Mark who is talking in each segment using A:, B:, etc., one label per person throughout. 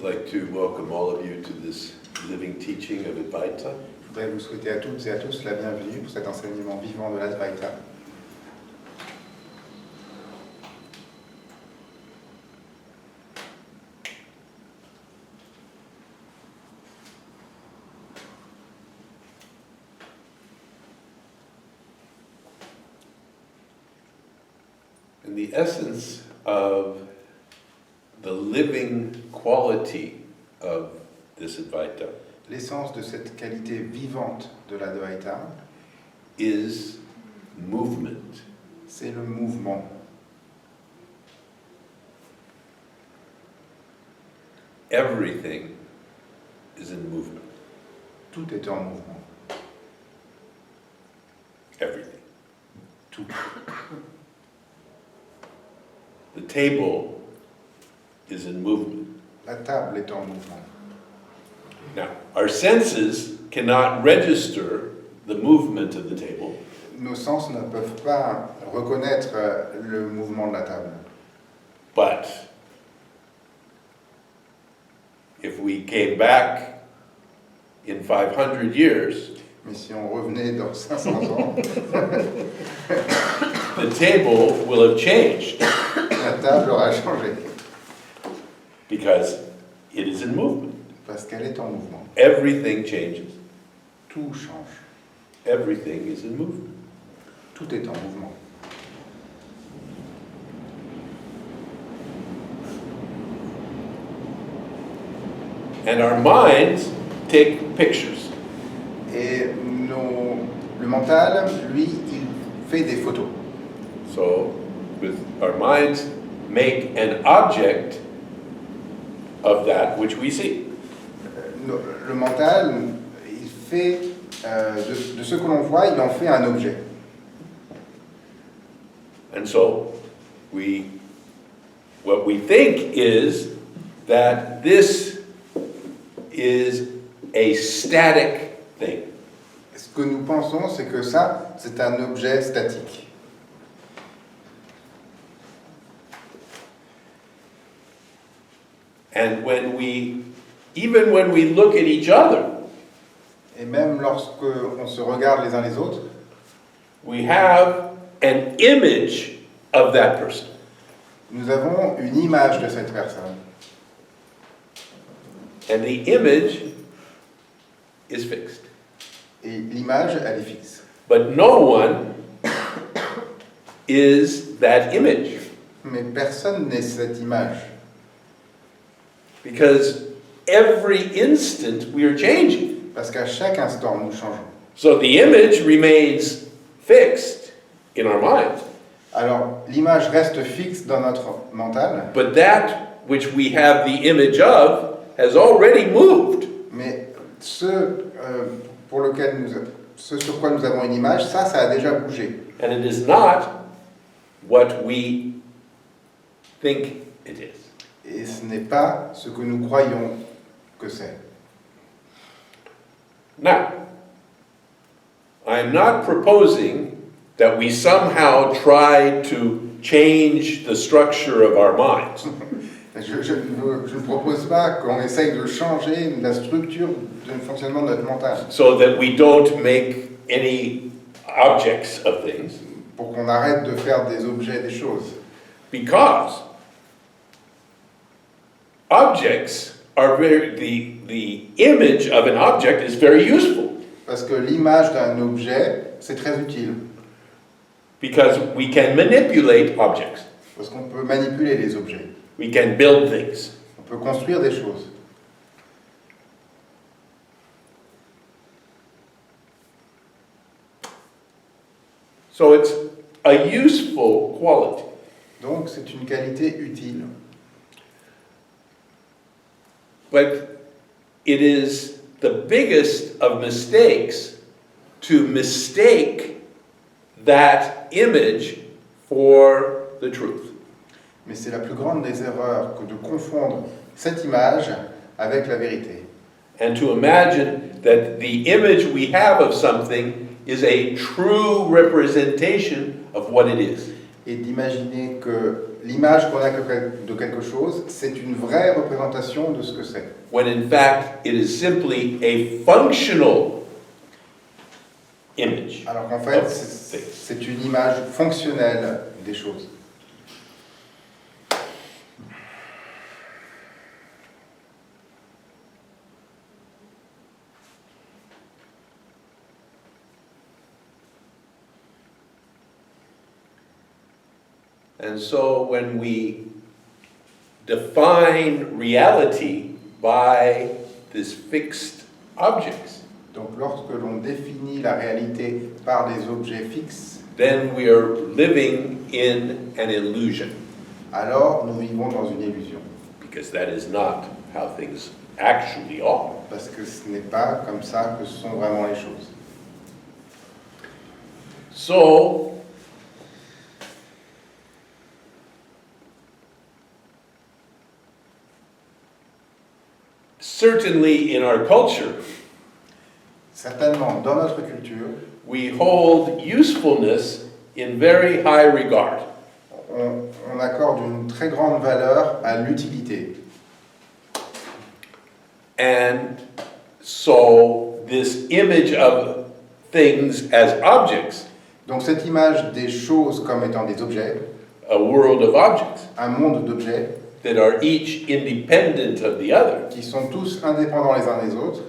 A: would like to welcome all of you to this living teaching of Advaita.
B: Je voudrais vous souhaiter à toutes et à tous la bienvenue pour cet enseignement vivant de l'Advaita.
A: And the essence of the living quality of this Advaita
B: L'essence de cette qualité vivante de l'Advaita,
A: is movement.
B: c'est le mouvement.
A: Everything is in movement.
B: Tout est en mouvement.
A: Everything.
B: Tout.
A: The table is in movement.
B: La table est en mouvement.
A: Now, our senses cannot register the movement of the table,
B: Nos sens ne peuvent pas reconnaître le mouvement de la table.
A: but if we came back in 500 years,
B: Mais si on revenait dans 500 ans,
A: the table will have changed
B: la table aura changé.
A: because it is in movement.
B: Parce qu'elle est en mouvement.
A: Everything changes.
B: Tout change.
A: Everything is in movement.
B: Tout est en mouvement.
A: And our minds take pictures.
B: Et le mental, lui, il fait des photos.
A: So, with our minds, make an object of that which we see.
B: Le mental, il fait, de ce que l'on voit, il en fait un objet.
A: And so, what we think is that this is a static thing.
B: Ce que nous pensons, c'est que ça, c'est un objet statique.
A: And even when we look at each other,
B: Et même lorsque on se regarde les uns les autres,
A: we have an image of that person.
B: nous avons une image de cette personne.
A: And the image is fixed.
B: Et l'image, elle est fixe.
A: But no one is that image.
B: Mais personne n'est cette image.
A: Because every instant we are changing.
B: Parce qu'à chaque instant, nous changeons.
A: So the image remains fixed in our minds.
B: Alors, l'image reste fixe dans notre mental,
A: But that which we have the image of has already moved.
B: mais ce sur quoi nous avons une image, ça a déjà bougé.
A: And it is not what we think it is.
B: Et ce n'est pas ce que nous croyons que c'est.
A: Now, I'm not proposing that we somehow try to change the structure of our minds.
B: Je ne propose pas qu'on essaye de changer la structure du fonctionnement de notre mental
A: So that we don't make any objects of things.
B: pour qu'on arrête de faire des objets, des choses.
A: Because objects are the image of an object is very useful.
B: Parce que l'image d'un objet, c'est très utile.
A: Because we can manipulate objects.
B: Parce qu'on peut manipuler les objets.
A: We can build things.
B: On peut construire des choses.
A: So it's a useful quality.
B: Donc c'est une qualité utile.
A: But it is the biggest of mistakes to mistake that image for the truth.
B: Mais c'est la plus grande des erreurs que de confondre cette image avec la vérité.
A: And to imagine that the image we have of something is a true representation of what it is.
B: et d'imaginer que l'image qu'on a de quelque chose, c'est une vraie représentation de ce que c'est.
A: When in fact, it is simply a functional image.
B: Alors qu'en fait,
A: of
B: c'est
A: things.
B: c'est une image fonctionnelle des choses.
A: And so when we define reality by these fixed objects,
B: Donc lorsque l'on définit la réalité par des objets fixes,
A: then we are living in an illusion,
B: alors nous vivons dans une illusion.
A: because that is not how things actually are.
B: Parce que ce n'est pas comme ça que sont vraiment les choses.
A: So, certainly in our culture,
B: Certainement, dans notre culture,
A: we hold usefulness in very high regard.
B: on accorde une très grande valeur à l'utilité.
A: And so this image of things as objects,
B: Donc cette image des choses comme étant des objets,
A: a world of objects
B: un monde d'objets,
A: that are each independent of the other,
B: qui sont tous indépendants les uns des autres,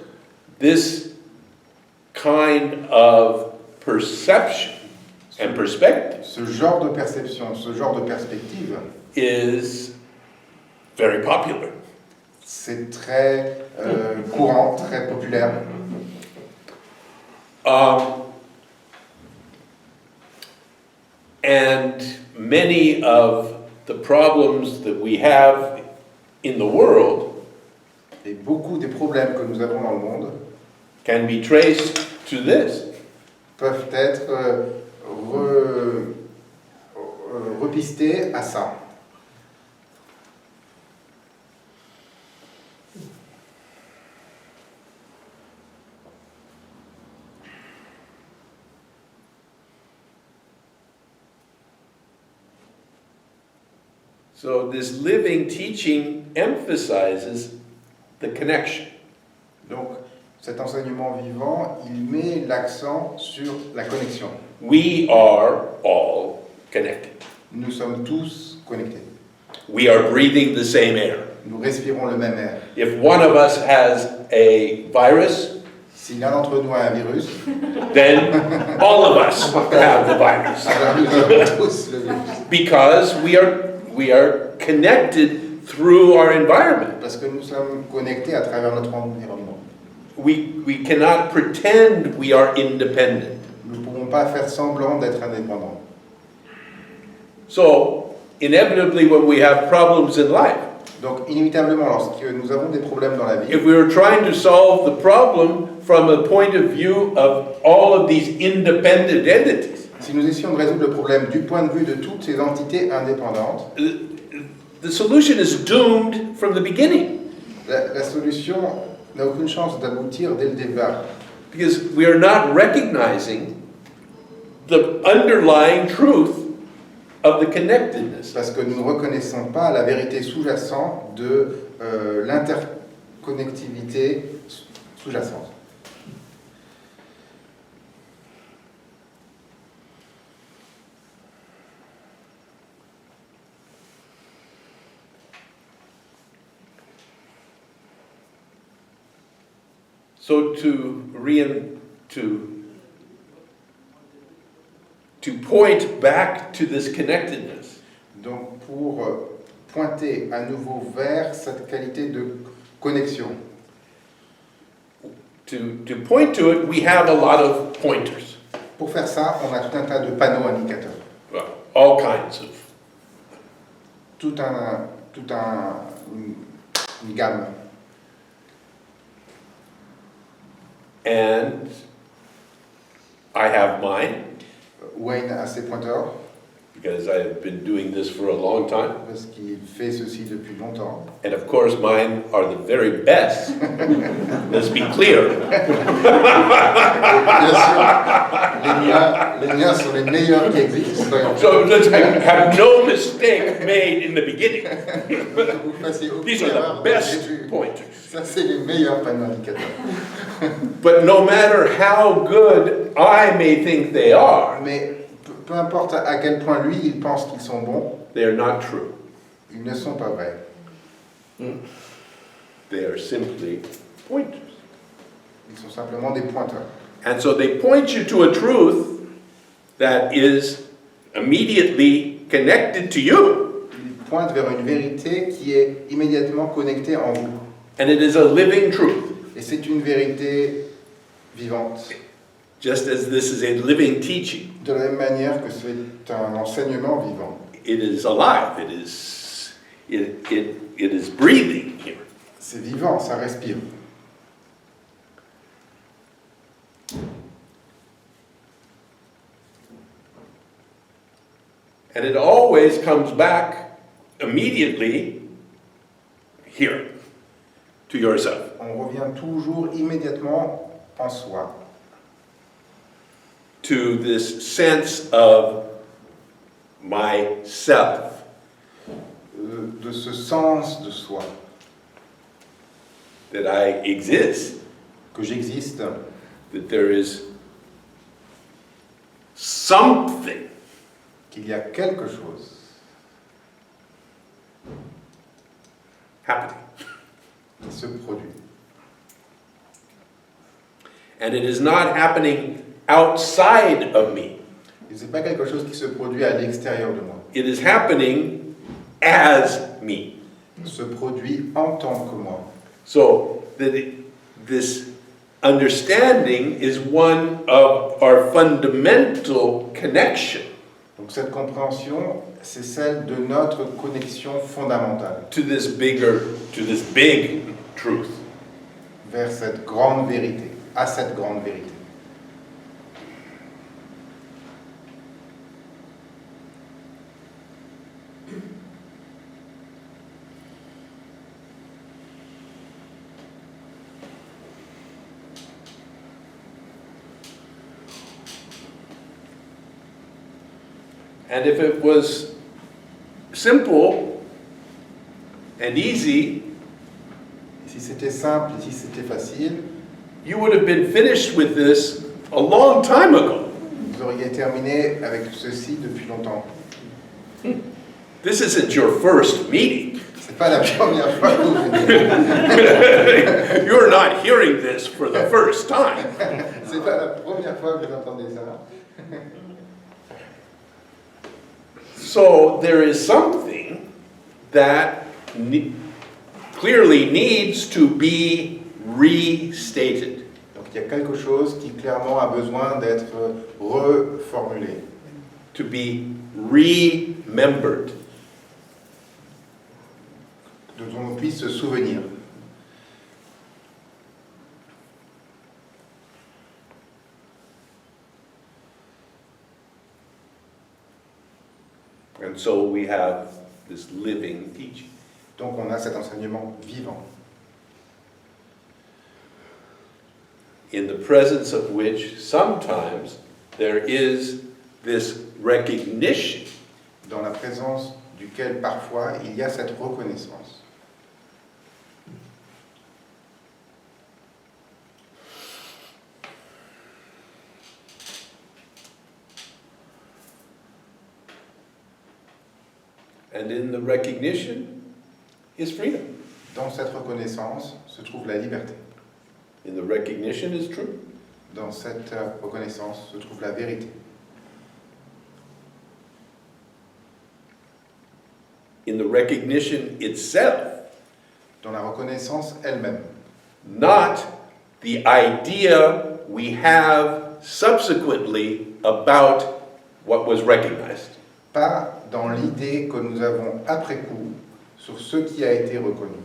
A: this kind of perception and perspective
B: ce genre de perception, ce genre de perspective,
A: is very popular.
B: c'est très courant, très populaire.
A: And many of the problems that we have in the world
B: Et beaucoup des problèmes que nous avons dans le monde
A: can be traced to this.
B: peuvent être repistés à ça.
A: So this living teaching emphasizes the connection.
B: Donc, cet enseignement vivant, il met l'accent sur la connexion.
A: We are all connected.
B: Nous sommes tous connectés.
A: We are breathing the same air.
B: Nous respirons le même air.
A: If one of us has a virus,
B: Si l'un d'entre nous a un virus,
A: then all of us have the virus.
B: alors nous avons tous le virus.
A: Because we are connected through our environment.
B: Parce que nous sommes connectés à travers notre environnement.
A: We cannot pretend we are independent.
B: Nous ne pouvons pas faire semblant d'être indépendants.
A: So, inevitably when we have problems in life,
B: Donc, inévitablement, lorsque nous avons des problèmes dans la vie,
A: if we are trying to solve the problem from a point of view of all of these independent entities,
B: si nous essayons de résoudre le problème du point de vue de toutes ces entités indépendantes,
A: the solution is doomed from the beginning.
B: la solution n'a aucune chance d'aboutir dès le départ.
A: Because we are not recognizing the underlying truth of the connectedness.
B: Parce que nous ne reconnaissons pas la vérité sous-jacente de l'interconnectivité sous-jacente.
A: So to point back to this connectedness,
B: Donc pour pointer à nouveau vers cette qualité de connexion,
A: to point to it, we have a lot of pointers.
B: pour faire ça, on a tout un tas de panneaux indicateurs.
A: Well, all kinds of.
B: Une gamme.
A: And I have mine,
B: Wayne a ses pointeurs,
A: because I've been doing this for a long time.
B: parce qu'il fait ceci depuis longtemps.
A: And of course, mine are the very best. Let's be clear.
B: Bien sûr, les miens sont les meilleurs qui existent. Soyons
A: So let's have no mistake made in the beginning.
B: que vous fassiez aucune
A: These are
B: erreur
A: the
B: dans le
A: best
B: début.
A: pointers.
B: Ça, c'est les meilleurs panneaux indicateurs.
A: But no matter how good I may think they are,
B: Mais peu importe à quel point lui, il pense qu'ils sont bons,
A: they are not true.
B: ils ne sont pas vrais.
A: They are simply pointers.
B: Ils sont simplement des pointeurs.
A: And so they point you to a truth that is immediately connected to you.
B: Ils pointent vers une vérité qui est immédiatement connectée en vous.
A: And it is a living truth,
B: Et c'est une vérité vivante.
A: just as this is a living teaching.
B: De la même manière que c'est un enseignement vivant.
A: It is alive. It is breathing here.
B: C'est vivant, ça respire.
A: And it always comes back immediately here to yourself.
B: On revient toujours immédiatement en soi.
A: To this sense of myself.
B: De ce sens de soi.
A: That I exist.
B: Que j'existe.
A: That there is something.
B: Qu'il y a quelque chose.
A: Happening.
B: Qui se produit.
A: And it is not happening outside of me.
B: Et ce n'est pas quelque chose qui se produit à l'extérieur de moi.
A: It is happening as me.
B: Il se produit en tant que moi.
A: So this understanding is one of our fundamental connection.
B: Donc cette compréhension, c'est celle de notre connexion fondamentale
A: To this big truth.
B: vers cette grande vérité, à cette grande vérité.
A: And if it was simple and easy,
B: Si c'était simple, si c'était facile,
A: you would have been finished with this a long time ago.
B: vous auriez terminé avec ceci depuis longtemps.
A: This isn't your first meeting.
B: C'est pas la première fois que vous venez.
A: You're not hearing this for the first time.
B: C'est pas la première fois que vous entendez ça.
A: So there is something that clearly needs to be restated.
B: Donc il y a quelque chose qui clairement a besoin d'être reformulé,
A: To be remembered.
B: dont on puisse se souvenir.
A: And so we have this living teaching.
B: Donc on a cet enseignement vivant,
A: In the presence of which sometimes there is this recognition
B: dans la présence duquel parfois il y a cette reconnaissance.
A: and in the recognition is freedom.
B: Dans cette reconnaissance se trouve la liberté.
A: In the recognition is truth.
B: Dans cette reconnaissance se trouve la vérité.
A: In the recognition itself,
B: Dans la reconnaissance elle-même.
A: not the idea we have subsequently about what was recognized.
B: Pas dans l'idée que nous avons après coup sur ce qui a été reconnu.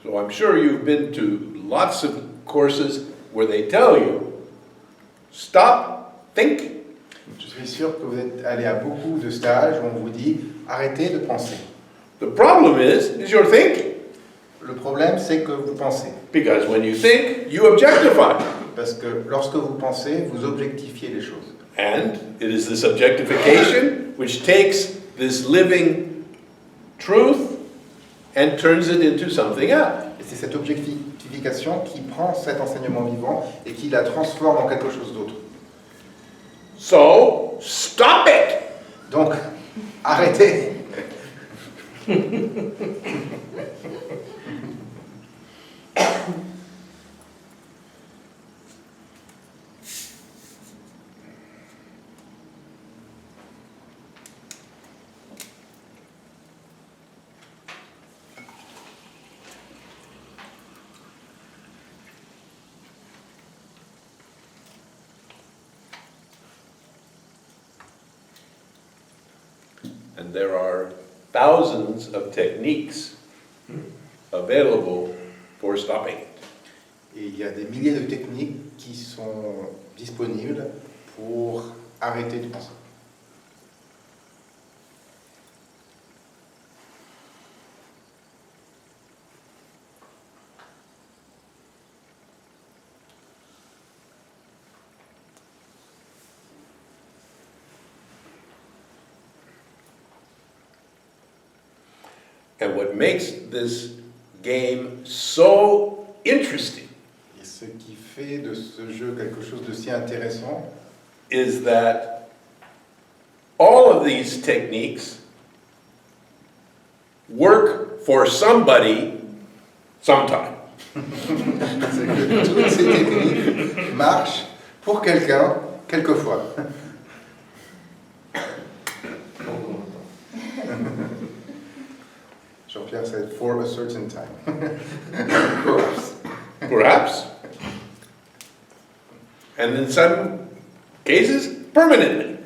A: So I'm sure you've been to lots of courses where they tell you, stop thinking.
B: Je suis sûr que vous êtes allé à beaucoup de stages où on vous dit arrêtez de penser.
A: The problem is you're thinking.
B: Le problème, c'est que vous pensez.
A: Because when you think, you objectify.
B: Parce que lorsque vous pensez, vous objectifiez les choses.
A: And it is this objectification which takes this living truth and turns it into something else.
B: Et c'est cette objectification qui prend cet enseignement vivant et qui la transforme en quelque chose d'autre.
A: So, stop it!
B: Donc, arrêtez.
A: And there are thousands of techniques available for stopping it.
B: Et il y a des milliers de techniques qui sont disponibles pour arrêter de penser.
A: And what makes this game so interesting
B: Et ce qui fait de ce jeu quelque chose de si intéressant,
A: is that all of these techniques work for somebody sometime.
B: c'est que toutes ces techniques marchent pour quelqu'un, quelquefois. Jean-Pierre said, for a certain time. Perhaps.
A: Perhaps. And in some cases, permanently.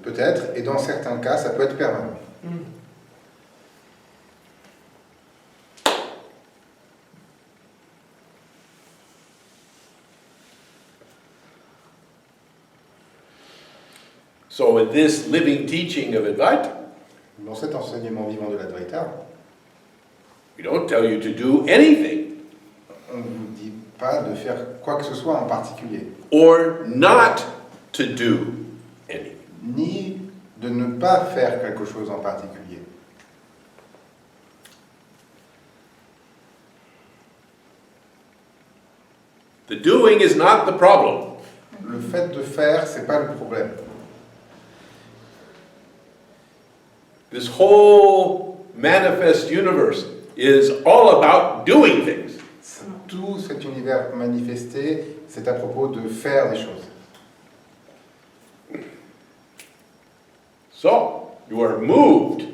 B: Peut-être, et dans certains cas, ça peut être permanent.
A: So in this living teaching of Advaita,
B: Dans cet enseignement vivant de l'Advaita,
A: we don't tell you to do anything
B: on ne vous dit pas de faire quoi que ce soit en particulier,
A: or not to do anything.
B: ni de ne pas faire quelque chose en particulier.
A: The doing is not the problem.
B: Le fait de faire, c'est pas le problème.
A: This whole manifest universe is all about doing things.
B: Tout cet univers manifesté, c'est à propos de faire des choses.
A: So, you are moved,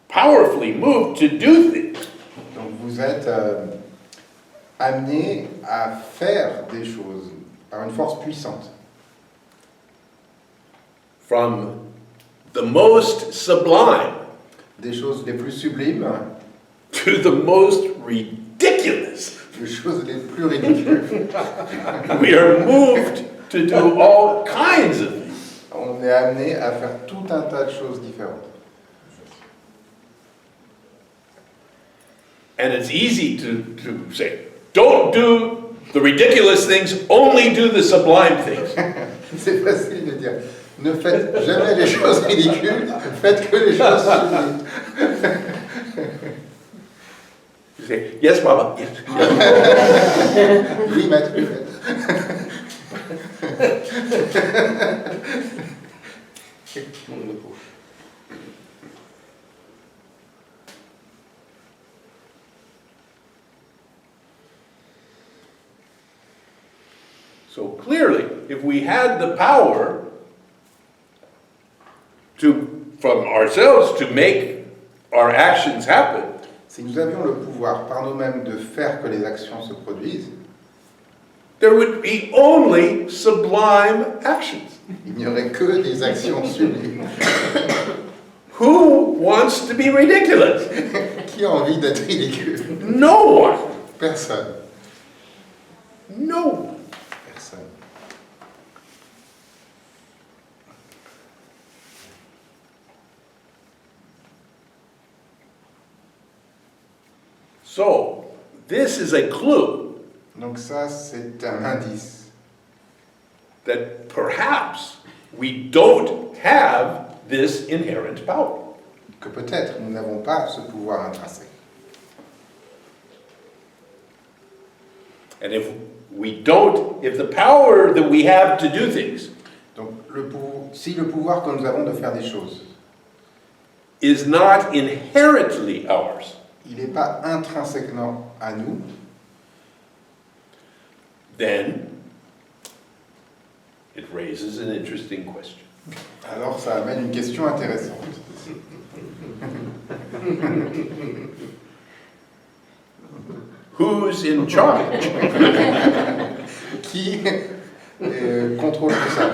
A: powerfully moved to do things.
B: Donc vous êtes amené à faire des choses par une force puissante.
A: From the most sublime
B: Des choses les plus sublimes,
A: to the most ridiculous.
B: des choses les plus ridicules.
A: We are moved to do all kinds of things.
B: On est amené à faire tout un tas de choses différentes.
A: And it's easy to say, don't do the ridiculous things, only do the sublime things.
B: C'est facile de dire, ne faites jamais les choses ridicules, faites que les choses sublimes.
A: You say, yes, Mama, yes.
B: Oui, maître, oui, maître.
A: So clearly, if we had the power from ourselves to make our actions happen,
B: Si nous avions le pouvoir par nous-mêmes de faire que les actions se produisent,
A: there would be only sublime actions.
B: il n'y aurait que des actions sublimes.
A: Who wants to be ridiculous?
B: Qui a envie d'être ridicule?
A: No one.
B: Personne.
A: No one.
B: Personne.
A: So, this is a clue
B: Donc ça, c'est un indice
A: that perhaps we don't have this inherent power.
B: que peut-être nous n'avons pas ce pouvoir intrinsèque.
A: And if the power that we have to do things
B: Donc si le pouvoir que nous avons de faire des choses,
A: is not inherently ours,
B: il n'est pas intrinsèquement à nous,
A: then it raises an interesting question.
B: alors ça amène une question intéressante.
A: Who's in charge?
B: Qui contrôle tout ça?